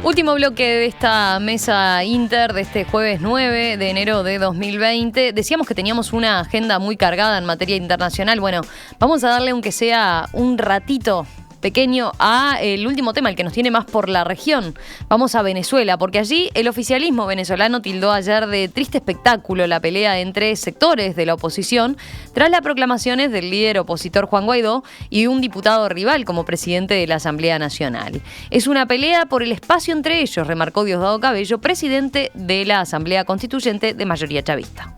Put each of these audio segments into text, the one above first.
Último bloque de esta mesa inter de este jueves 9 de enero de 2020. Decíamos que teníamos una agenda muy cargada en materia internacional. Bueno, vamos a darle aunque sea un ratito pequeño a el último tema, el que nos tiene más por la región. Vamos a Venezuela, porque allí el oficialismo venezolano tildó ayer de triste espectáculo la pelea entre sectores de la oposición tras las proclamaciones del líder opositor Juan Guaidó y un diputado rival como presidente de la Asamblea Nacional. Es una pelea por el espacio entre ellos, remarcó Diosdado Cabello, presidente de la Asamblea Constituyente de mayoría chavista.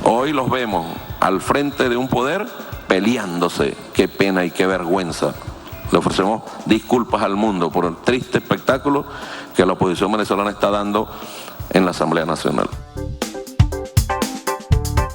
Hoy los vemos al frente de un poder peleándose. Qué pena y qué vergüenza. Le ofrecemos disculpas al mundo por el triste espectáculo que la oposición venezolana está dando en la Asamblea Nacional.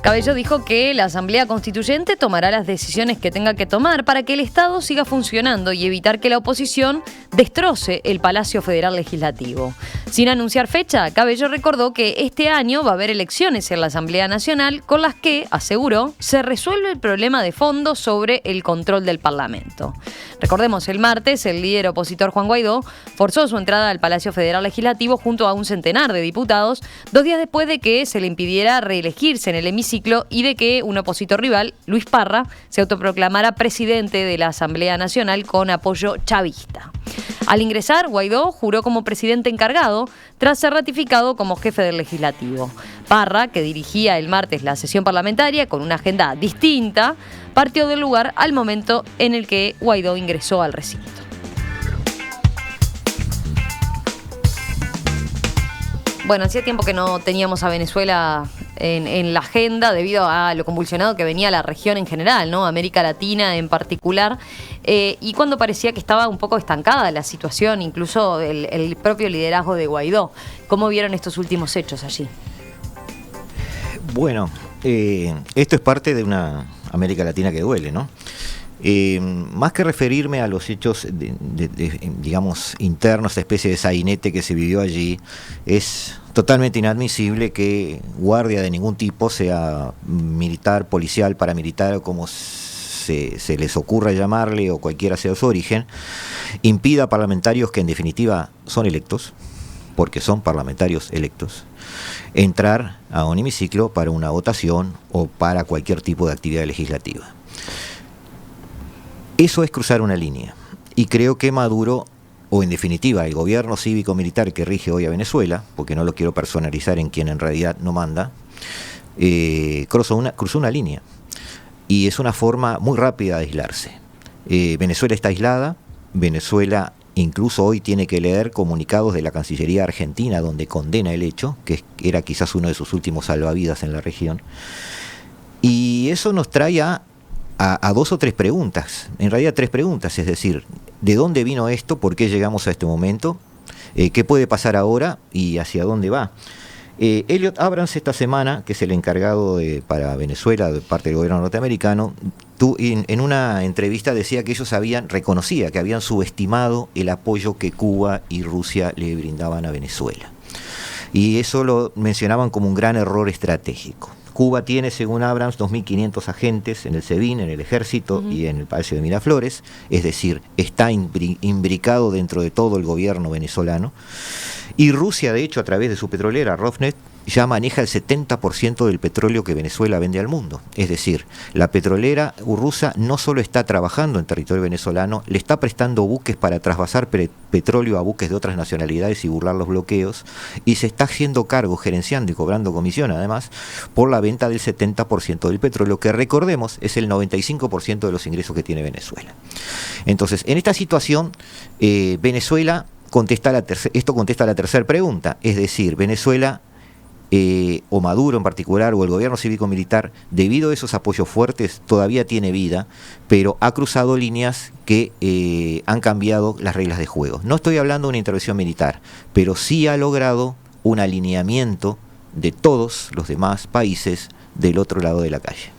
Cabello dijo que la Asamblea Constituyente tomará las decisiones que tenga que tomar para que el Estado siga funcionando y evitar que la oposición destroce el Palacio Federal Legislativo. Sin anunciar fecha, Cabello recordó que este año va a haber elecciones en la Asamblea Nacional con las que, aseguró, se resuelve el problema de fondo sobre el control del Parlamento. Recordemos, el martes, el líder opositor Juan Guaidó forzó su entrada al Palacio Federal Legislativo junto a un centenar de diputados, 2 días después de que se le impidiera reelegirse en el hemiciclo y de que un opositor rival, Luis Parra, se autoproclamara presidente de la Asamblea Nacional con apoyo chavista. Al ingresar, Guaidó juró como presidente encargado tras ser ratificado como jefe del legislativo. Parra, que dirigía el martes la sesión parlamentaria con una agenda distinta, partió del lugar al momento en el que Guaidó ingresó al recinto. Bueno, hacía tiempo que no teníamos a Venezuela en la agenda debido a lo convulsionado que venía la región en general, ¿no? América Latina en particular, y cuando parecía que estaba un poco estancada la situación, incluso el propio liderazgo de Guaidó. ¿Cómo vieron estos últimos hechos allí? Bueno, esto es parte de una América Latina que duele, ¿no? Más que referirme a los hechos, digamos, internos, esta especie de sainete que se vivió allí, es totalmente inadmisible que guardia de ningún tipo, sea militar, policial, paramilitar o como se les ocurra llamarle o cualquiera sea su origen, impida a parlamentarios que en definitiva son electos, porque son parlamentarios electos, entrar a un hemiciclo para una votación o para cualquier tipo de actividad legislativa. Eso es cruzar una línea, y creo que Maduro, o en definitiva el gobierno cívico-militar que rige hoy a Venezuela, porque no lo quiero personalizar en quien en realidad no manda, cruzó una línea, y es una forma muy rápida de aislarse. Venezuela está aislada, Venezuela incluso hoy tiene que leer comunicados de la Cancillería Argentina donde condena el hecho, que era quizás uno de sus últimos salvavidas en la región, y eso nos trae a 2 o 3 preguntas, en realidad 3 preguntas, es decir, ¿de dónde vino esto? ¿Por qué llegamos a este momento? ¿Qué puede pasar ahora? ¿Y hacia dónde va? Elliot Abrams esta semana, que es el encargado para Venezuela de parte del gobierno norteamericano, en una entrevista decía que ellos reconocía que habían subestimado el apoyo que Cuba y Rusia le brindaban a Venezuela. Y eso lo mencionaban como un gran error estratégico. Cuba tiene, según Abrams, 2.500 agentes en el SEBIN, en el Ejército y en el Palacio de Miraflores, es decir, está imbricado dentro de todo el gobierno venezolano. Y Rusia, de hecho, a través de su petrolera Rosneft, ya maneja el 70% del petróleo que Venezuela vende al mundo. Es decir, la petrolera rusa no solo está trabajando en territorio venezolano, le está prestando buques para trasvasar petróleo a buques de otras nacionalidades y burlar los bloqueos, y se está haciendo cargo, gerenciando y cobrando comisión además, por la venta del 70% del petróleo, que recordemos es el 95% de los ingresos que tiene Venezuela. Entonces, en esta situación, Venezuela contesta la tercera pregunta, es decir, Venezuela, o Maduro en particular, o el gobierno cívico-militar, debido a esos apoyos fuertes, todavía tiene vida, pero ha cruzado líneas que han cambiado las reglas de juego. No estoy hablando de una intervención militar, pero sí ha logrado un alineamiento de todos los demás países del otro lado de la calle.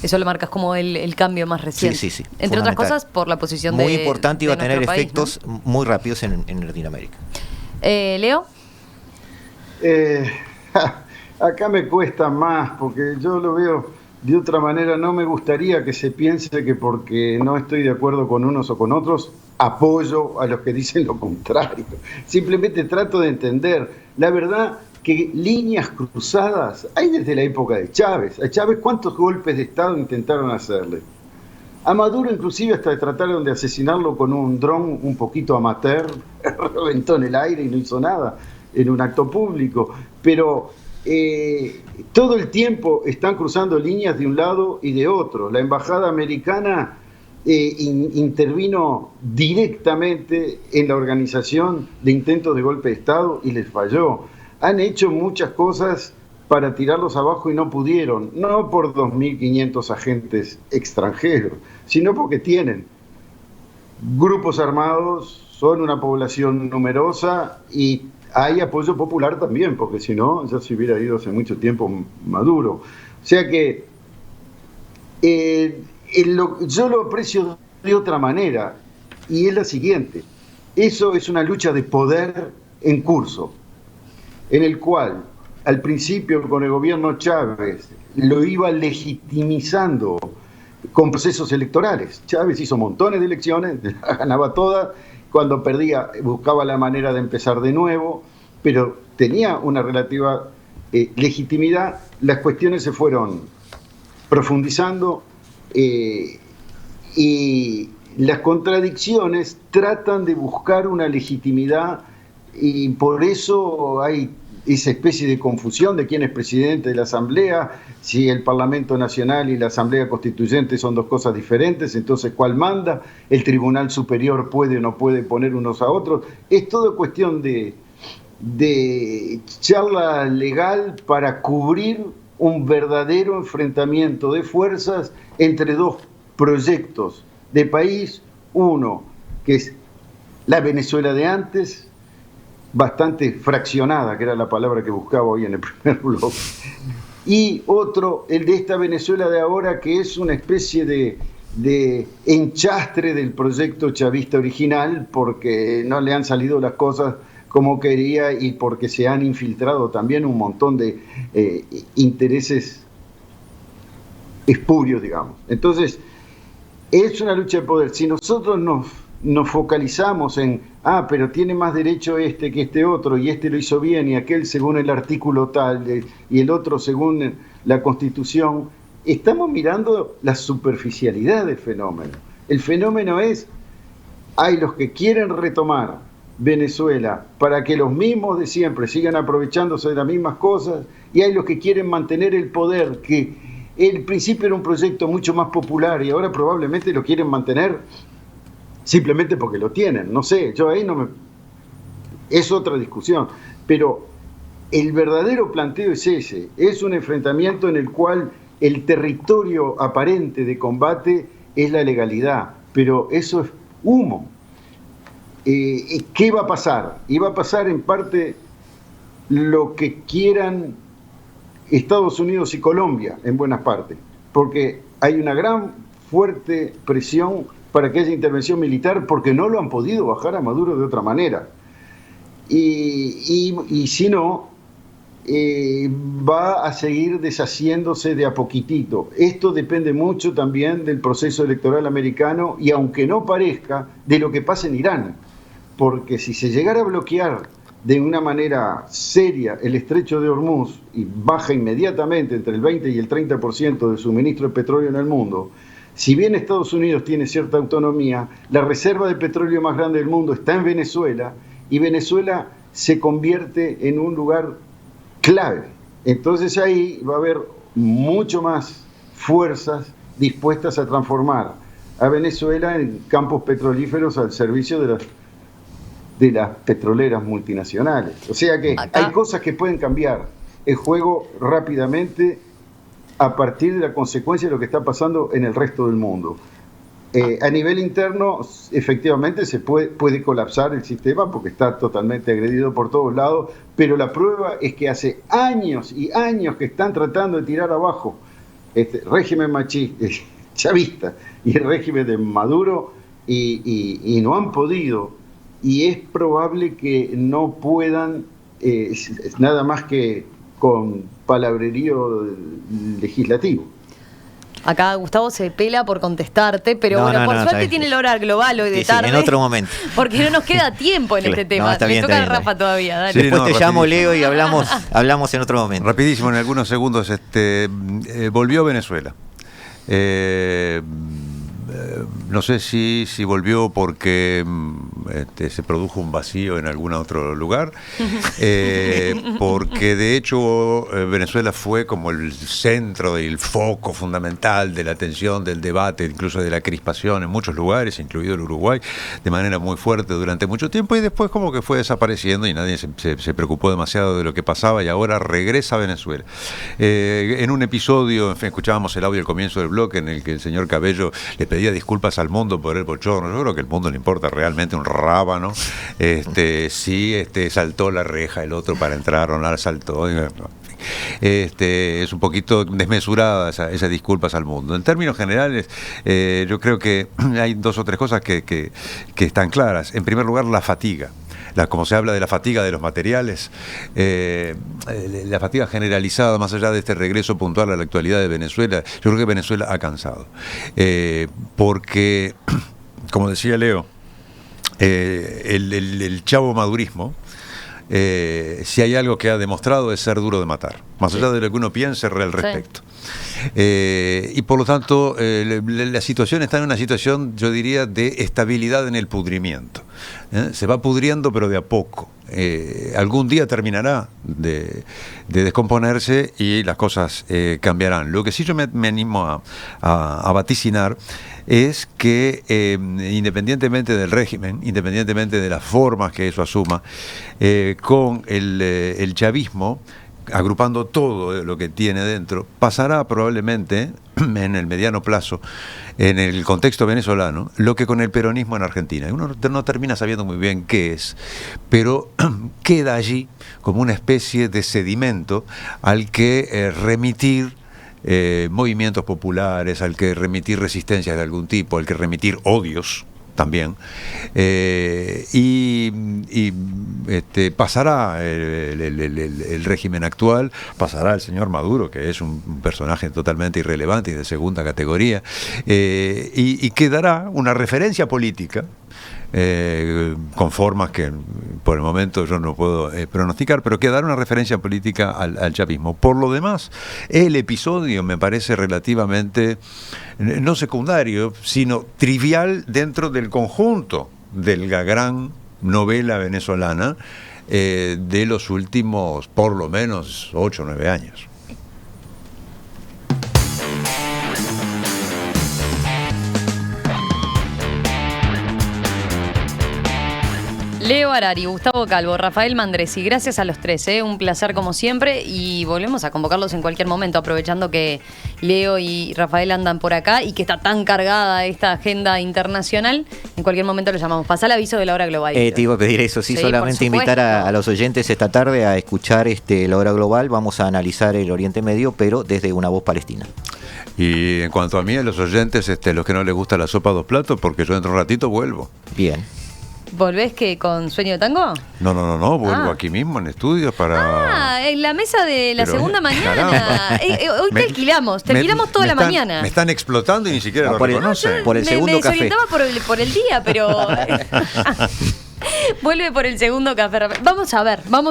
Eso lo marcas como el cambio más reciente. Sí. Entre otras cosas, por la posición muy importante, y va a tener país, efectos, ¿no?, muy rápidos en Latinoamérica. ¿Leo? Acá me cuesta más, porque yo lo veo de otra manera. No me gustaría que se piense que porque no estoy de acuerdo con unos o con otros, apoyo a los que dicen lo contrario. Simplemente trato de entender. La verdad que líneas cruzadas hay desde la época de Chávez. A Chávez, ¿cuántos golpes de Estado intentaron hacerle? A Maduro inclusive hasta trataron de asesinarlo con un dron un poquito amateur, reventó en el aire y no hizo nada en un acto público. Pero todo el tiempo están cruzando líneas de un lado y de otro. La embajada americana intervino directamente en la organización de intentos de golpe de Estado y les falló. Han hecho muchas cosas para tirarlos abajo y no pudieron, no por 2.500 agentes extranjeros, sino porque tienen grupos armados, son una población numerosa y hay apoyo popular también, porque si no, ya se hubiera ido hace mucho tiempo Maduro. O sea que yo lo aprecio de otra manera, y es la siguiente: eso es una lucha de poder en curso, en el cual al principio con el gobierno Chávez lo iba legitimizando con procesos electorales. Chávez hizo montones de elecciones, ganaba todas, cuando perdía buscaba la manera de empezar de nuevo, pero tenía una relativa legitimidad. Las cuestiones se fueron profundizando y las contradicciones tratan de buscar una legitimidad, y por eso hay esa especie de confusión de quién es presidente de la Asamblea, si el Parlamento Nacional y la Asamblea Constituyente son dos cosas diferentes, entonces ¿cuál manda? ¿El Tribunal Superior puede o no puede poner unos a otros? Es todo cuestión de charla legal para cubrir un verdadero enfrentamiento de fuerzas entre dos proyectos de país, uno que es la Venezuela de antes, bastante fraccionada, que era la palabra que buscaba hoy en el primer bloque, y otro, el de esta Venezuela de ahora, que es una especie de enchastre del proyecto chavista original, porque no le han salido las cosas como quería y porque se han infiltrado también un montón de intereses espurios, digamos. Entonces, es una lucha de poder. Si nosotros nos focalizamos en, pero tiene más derecho este que este otro, y este lo hizo bien, y aquel según el artículo tal, y el otro según la Constitución, estamos mirando la superficialidad del fenómeno. El fenómeno es, hay los que quieren retomar Venezuela para que los mismos de siempre sigan aprovechándose de las mismas cosas, y hay los que quieren mantener el poder, que en principio era un proyecto mucho más popular y ahora probablemente lo quieren mantener simplemente porque lo tienen. No sé, yo ahí no me... Es otra discusión, pero el verdadero planteo es ese, es un enfrentamiento en el cual el territorio aparente de combate es la legalidad, pero eso es humo. ¿Qué va a pasar? Y va a pasar en parte lo que quieran Estados Unidos y Colombia, en buenas partes, porque hay una gran fuerte presión para que haya intervención militar, porque no lo han podido bajar a Maduro de otra manera. Y si no, va a seguir deshaciéndose de a poquitito. Esto depende mucho también del proceso electoral americano, y aunque no parezca, de lo que pasa en Irán, porque si se llegara a bloquear de una manera seria el estrecho de Hormuz y baja inmediatamente entre el 20 y el 30% del suministro de petróleo en el mundo, si bien Estados Unidos tiene cierta autonomía, la reserva de petróleo más grande del mundo está en Venezuela, y Venezuela se convierte en un lugar clave. Entonces ahí va a haber mucho más fuerzas dispuestas a transformar a Venezuela en campos petrolíferos al servicio de las petroleras multinacionales. O sea que hay cosas que pueden cambiar el juego rápidamente a partir de la consecuencia de lo que está pasando en el resto del mundo. A nivel interno, efectivamente, se puede colapsar el sistema porque está totalmente agredido por todos lados, pero la prueba es que hace años y años que están tratando de tirar abajo este régimen chavista y el régimen de Maduro, y no han podido, y es probable que no puedan nada más que con palabrerío legislativo. Acá Gustavo se pela por contestarte, pero No, bueno, no, por no, suerte está tiene bien. el hora global hoy de Sí, sí, tarde. en otro momento. Porque no nos queda tiempo en este tema. No, está Le bien, toca está a bien, Rafa todavía, dale. Sí, Después no, te llamo, rapidísimo. Leo, y hablamos en otro momento. Rapidísimo, en algunos segundos, volvió a Venezuela. No sé si volvió porque se produjo un vacío en algún otro lugar, porque de hecho Venezuela fue como el centro y el foco fundamental de la atención, del debate, incluso de la crispación en muchos lugares, incluido el Uruguay, de manera muy fuerte durante mucho tiempo, y después como que fue desapareciendo y nadie se preocupó demasiado de lo que pasaba, y ahora regresa a Venezuela. En un episodio, en fin, escuchábamos el audio al comienzo del bloque en el que el señor Cabello le pedía disculpas al mundo por el bochorno. Yo creo que al mundo le importa realmente un rábano si saltó la reja el otro para entrar o no la saltó. Es un poquito desmesurada esas disculpas al mundo. En términos generales, yo creo que hay dos o tres cosas que están claras. En primer lugar, la fatiga. Como se habla de la fatiga de los materiales, la fatiga generalizada, más allá de este regreso puntual a la actualidad de Venezuela, yo creo que Venezuela ha cansado. Porque, como decía Leo, el chavo madurismo, si hay algo que ha demostrado es ser duro de matar, más allá de lo que uno piense al respecto. Y por lo tanto, la situación está en una situación, yo diría, de estabilidad en el pudrimiento. Se va pudriendo, pero de a poco. Algún día terminará de descomponerse y las cosas cambiarán. Lo que sí yo me animo a vaticinar es que independientemente del régimen, independientemente de las formas que eso asuma, con el chavismo, agrupando todo lo que tiene dentro, pasará probablemente en el mediano plazo, en el contexto venezolano, lo que con el peronismo en Argentina. Uno no termina sabiendo muy bien qué es, pero queda allí como una especie de sedimento al que remitir movimientos populares, al que remitir resistencias de algún tipo, al que remitir odios también, pasará el régimen actual, pasará el señor Maduro, que es un personaje totalmente irrelevante y de segunda categoría, y quedará una referencia política con formas que por el momento yo no puedo pronosticar, pero quedará una referencia política al chavismo. Por lo demás, el episodio me parece relativamente no secundario, sino trivial dentro del conjunto de la gran novela venezolana de los últimos por lo menos 8 o 9 años. Leo Harari, Gustavo Calvo, Rafael Mandresi, gracias a los tres, un placer como siempre, y volvemos a convocarlos en cualquier momento, aprovechando que Leo y Rafael andan por acá y que está tan cargada esta agenda internacional. En cualquier momento los llamamos. Pasá el aviso de la hora global. Te iba a pedir eso, sí, solamente invitar a los oyentes esta tarde a escuchar la hora global. Vamos a analizar el Oriente Medio, pero desde una voz palestina. Y en cuanto a mí, a los oyentes, los que no les gusta la sopa a dos platos, porque yo dentro de un ratito vuelvo. Bien. ¿Volvés con Sueño de Tango? No, vuelvo aquí mismo en estudios para... en la mesa de la Pero, segunda mañana. Hoy te alquilamos toda la mañana. Me están explotando y ni siquiera lo reconocen. Por el segundo café. Me desorientaba por el día, pero... Vuelve por el segundo café. Vamos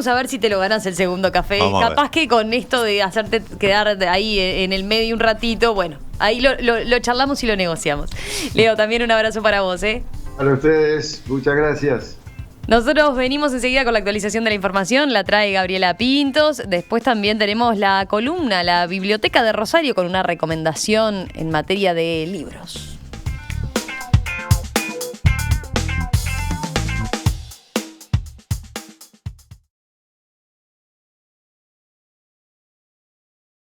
a ver si te lo ganas el segundo café. Capaz que con esto de hacerte quedar ahí en el medio un ratito, bueno, ahí lo charlamos y lo negociamos. Leo, también un abrazo para vos, Para ustedes, muchas gracias. Nosotros venimos enseguida con la actualización de la información, la trae Gabriela Pintos. Después también tenemos la columna, la Biblioteca de Rosario, con una recomendación en materia de libros.